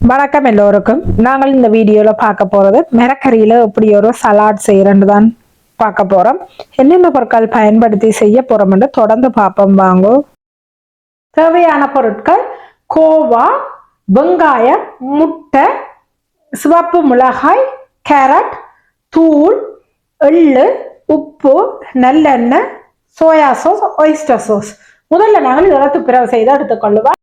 வணக்கம் எல்லோருக்கும். நாங்கள் இந்த வீடியோல பார்க்க போறது மிரக்கறியில எப்படி ஒரு சலாட் செய்யறன்னு தான் பார்க்க போறோம். என்னென்ன பொருட்கள் பயன்படுத்தி செய்ய போறோம் என்று தொடர்ந்து பார்ப்போம் வாங்கோ. தேவையான பொருட்கள்: கோவா, வெங்காயம், முட்டை, சிவப்பு மிளகாய், கேரட், தூள், எள்ளு, உப்பு, நல்லெண்ணெய், சோயா சாஸ், ஒயிஸ்டர் சாஸ். முதல்ல நாங்கள் இதெல்லாம் துப்புரவு செய்து எடுத்துக்கொள்ளுவோம்.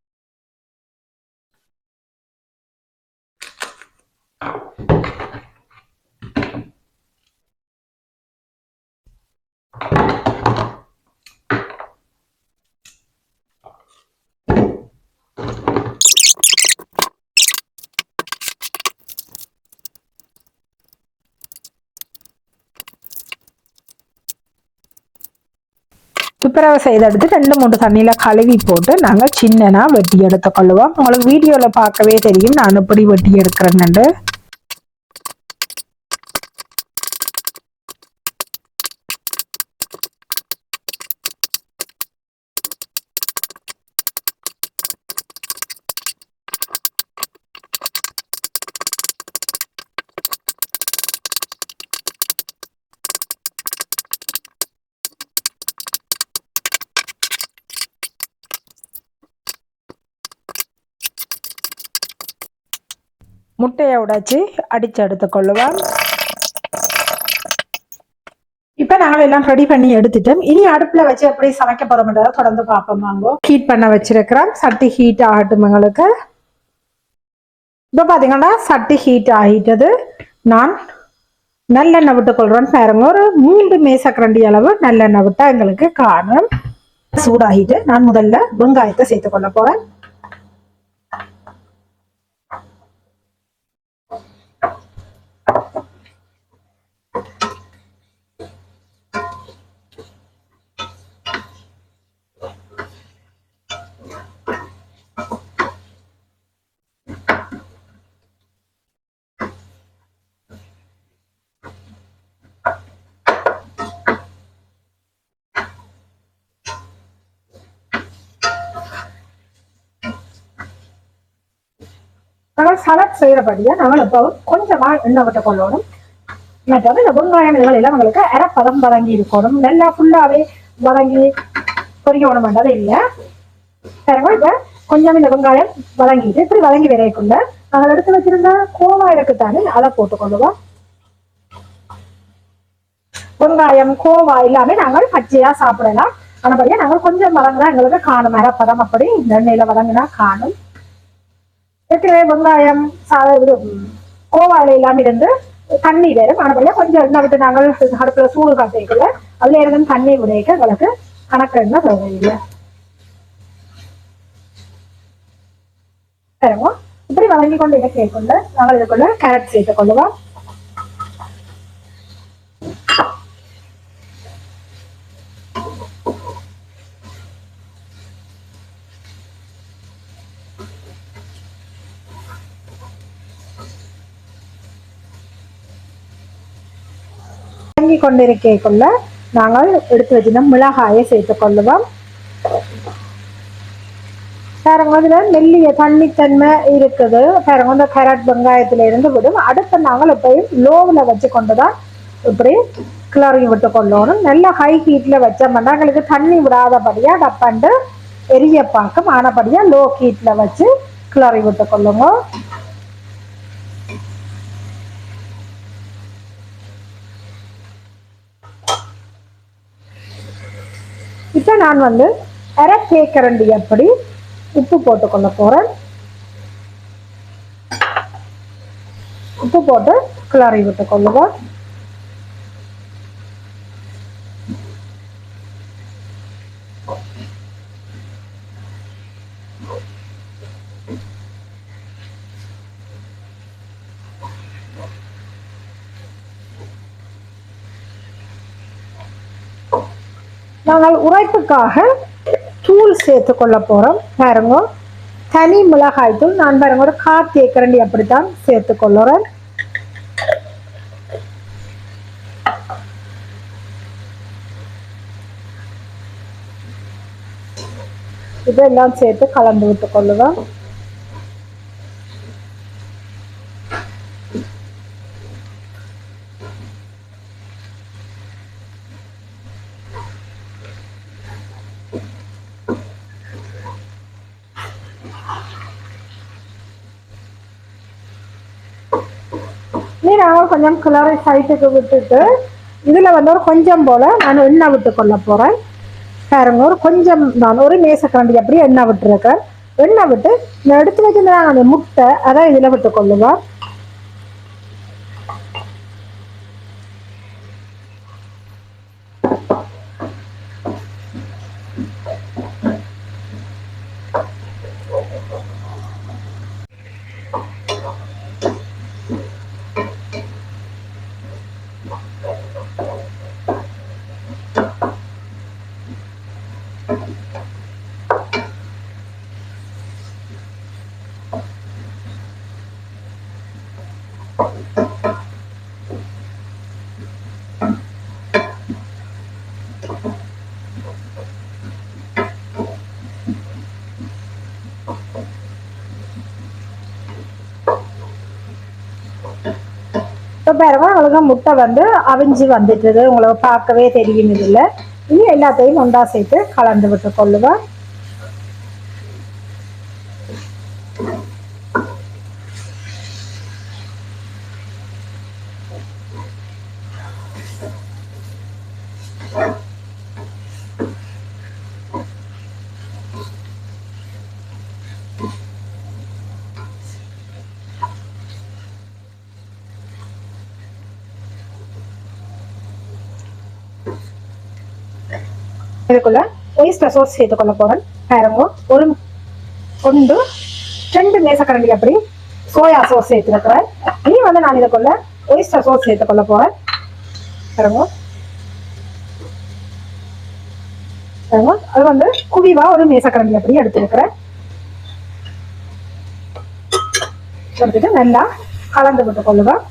துப்புரவு செய்தெடுத்து 2-3 தண்ணியில கழுவி போட்டு நாங்கள் சின்னனா வெட்டி எடுத்துக்கொள்ளுவோம். உங்களுக்கு வீடியோல பார்க்கவே தெரியும் நான் எப்படி வெட்டி எடுக்கிறேன்னு. முட்டையை உடைச்சி அடிச்சு எடுத்துக்கொள்ளுவோம். இப்ப நாங்கள் எல்லாம் ரெடி பண்ணி எடுத்துட்டோம். இனி அடுப்புல வச்சு எப்படி சமைக்க போறோம்ன்றதை தொடர்ந்து பார்ப்போம் வாங்க. ஹீட் பண்ண வச்சிருக்கிறோம். சட்டி ஹீட் ஆகட்டும் எங்களுக்கு. இப்போ பாத்தீங்கன்னா சட்டி ஹீட் ஆகிட்டது. நான் நல்லெண்ணெய் விட்டு கொள்றேன் பாருங்க. ஒரு 3 மேசக்கரண்டி அளவு நல்லெண்ணெய் விட்டா எங்களுக்கு காணும். சூடாகிட்டு நான் முதல்ல வெங்காயத்தை சேர்த்துக்கொள்ள போறேன். நாங்கள் சலாட் செய்யறபடியா நாங்கள் இப்போ கொஞ்சமா எண்ணெய் விட்டு கொள்ளணும். மற்றது இந்த வெங்காயம் இதுகள் எல்லாம் உங்களுக்கு அரைப்பதம் வதங்கி இருக்கணும். நல்லா ஃபுல்லாவே வதங்கி பொறிக்கணும் பண்றது இல்லை. இப்ப கொஞ்சம் இந்த வெங்காயம் வதங்கிட்டு இப்படி வதங்கி விரைக்குள்ள நாங்கள் எடுத்து வச்சிருந்த கோவா இருக்குத்தானே அதை போட்டுக்கொள்ளுவோம். வெங்காயம் கோவா எல்லாமே நாங்கள் பச்சையா சாப்பிடலாம். ஆனபடியா நாங்கள் கொஞ்சம் வதங்கினா எங்களுக்கு காணும். அரைப்பதம் அப்படி இந்த எண்ணெயில வதங்கினா காணும். ஏற்கனவே வெங்காயம் கோவாயில எல்லாம் இருந்து தண்ணி வேறும். ஆனபடியா கொஞ்சம் எண்ணெய் விட்டு நாங்கள் அடுப்புல சூடு காட்டிக்கல அதுல இருந்து தண்ணி விடைக்க எங்களுக்கு கணக்கு எண்ணெய் தேவையில்லை. இப்படி வதங்கி கொண்டு இறக்கிக்கொண்டு நாங்கள் இதுக்குள்ள கேரட் சேர்த்துக் கொள்ளுவோம். கொண்டிருக்கக்குள்ள நாங்கள் எடுத்து வச்சிருந்த மிளகாயை சேர்த்துக் கொள்ளுவோம். பாருங்க மெல்லிய தண்ணித்தன்மை இருக்குது. பாருங்க இந்த கேரட் வெங்காயத்துல இருந்து விடும். அடுத்து நாங்கள் எப்பயும் லோவில் வச்சு கொண்டுதான் இப்படி கிளறி விட்டு கொள்ளணும். நல்ல ஹை ஹீட்ல வச்சோம்னா எங்களுக்கு தண்ணி விடாதபடியா டப்பாண்டு எரிய பார்க்கும். ஆனபடியா லோ ஹீட்ல வச்சு கிளறி விட்டு கொள்ளுங்க. இப்ப நான் அரை தேக்கரண்டி அப்படி உப்பு போட்டுக்கொள்ள போறேன். உப்பு போட்டு கிளறி விட்டு கொள்ளுவோம். நாங்கள் உரைப்புக்காக தூள் சேர்த்து கொள்ள போறோம். பாருங்க தனி மிளகாய் தூள் நான் பாருங்க ஒரு 1/4 தேக்கரண்டி அப்படித்தான் சேர்த்து கொள்ளுறேன். இதெல்லாம் சேர்த்து கலந்து விட்டு கொள்ளுவேன். இனி நாங்கள் கொஞ்சம் கிளறி சைட்டுக்கு விட்டுட்டு இதில் வந்து ஒரு கொஞ்சம் போல் நான் எண்ணெய் விட்டு கொள்ள போகிறேன். பாருங்க, ஒரு கொஞ்சம் நான் ஒரு மேசக்கரண்டி அப்படி எண்ணெய் விட்டுருக்கேன். எண்ணெய் விட்டு நான் எடுத்து வச்சுருந்தாங்க அந்த முட்டை அதை இதில் விட்டு கொள்ளுவேன். இப்போ பாருங்க, உங்களுக்கு முட்டை வந்து அவிஞ்சு வந்துட்டுது, உங்களுக்கு பார்க்கவே தெரியும். இதில் இனி எல்லாத்தையும் ஒன்றா சேர்த்து கலந்து விட்டு கொள்ளுவேன். இதுக்குள்ள ஒயிஸ்டர் சோஸ் சேர்த்து கொள்ள போறேன். பாருங்க, ஒரு ஒன்று 2 மேசக்கரண்டி அப்படி சோயா சோஸ் சேர்த்துருக்கிறேன். இனி வந்து நான் இதுக்குள்ள ஒயிஸ்டர் சோஸ் சேர்த்து கொள்ள போறேன். பாருங்க, அது வந்து குவிவா ஒரு மேசக்கரண்டி அப்படி எடுத்துருக்கிறேன். எடுத்துட்டு நல்லா கலந்து விட்டு கொள்ளுவேன்.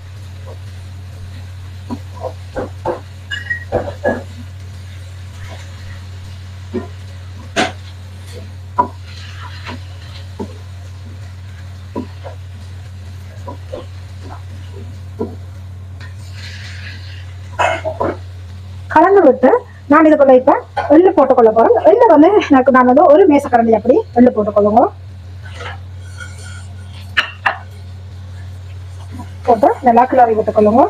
கலந்து விட்டு நான் இதுக்குள்ள இப்ப எள்ளு போட்டுக்கொள்ள போறேன். எள்ளு வந்து எனக்கு நான் வந்து ஒரு மேசக்கரண்டி அப்படி எள்ளு போட்டுக்கொள்ளுங்க. போட்டு நல்லா கிளறி விட்டுக்கொள்ளுங்க.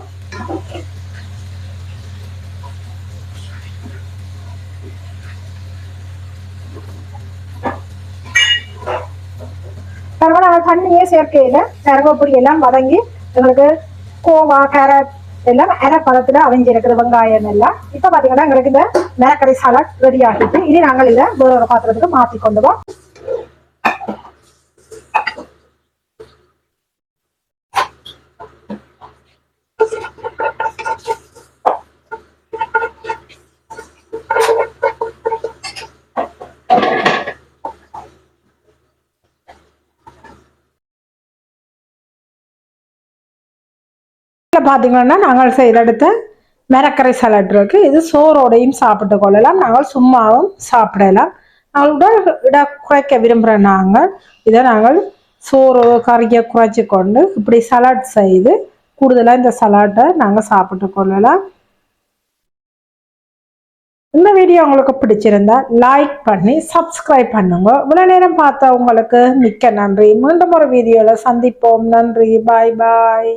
பரவாயில்ல, நாங்கள் தண்ணியே சேர்க்கையில கருவேப்பிடி எல்லாம் வதங்கி எங்களுக்கு கோவா கேரட் எல்லாம் அரை பழத்துல அவிஞ்சிருக்கிற வெங்காயம் எல்லாம். இப்ப பாத்தீங்கன்னா எங்களுக்கு இந்த மிளகறி சாலட் ரெடி ஆகிட்டு இனி நாங்கள் இதை வேற ஒரு பாத்திரத்துக்கு மாற்றி கொண்டுவோம். பார்த்தீங்கன்னா நாங்கள் செய்தெடுத்த மிளகறி சாலட் இருக்கு. இது சோறோடையும் சாப்பிட்டு கொள்ளலாம், நாங்கள் சும்மாவும் சாப்பிடலாம். நாங்கள் உடல் குறைக்க விரும்புகிற நாங்கள் இதை நாங்கள் சோறு கறியை குறைச்சி கொண்டு இப்படி சலாட் செய்து கூடுதலாக இந்த சலாட்டை நாங்கள் சாப்பிட்டு கொள்ளலாம். இந்த வீடியோ உங்களுக்கு பிடிச்சிருந்தா லைக் பண்ணி சப்ஸ்கிரைப் பண்ணுங்க. இவ்வளவு நேரம் பார்த்த உங்களுக்கு மிக்க நன்றி. மீண்டும் ஒரு வீடியோல சந்திப்போம். நன்றி. பாய் பாய்.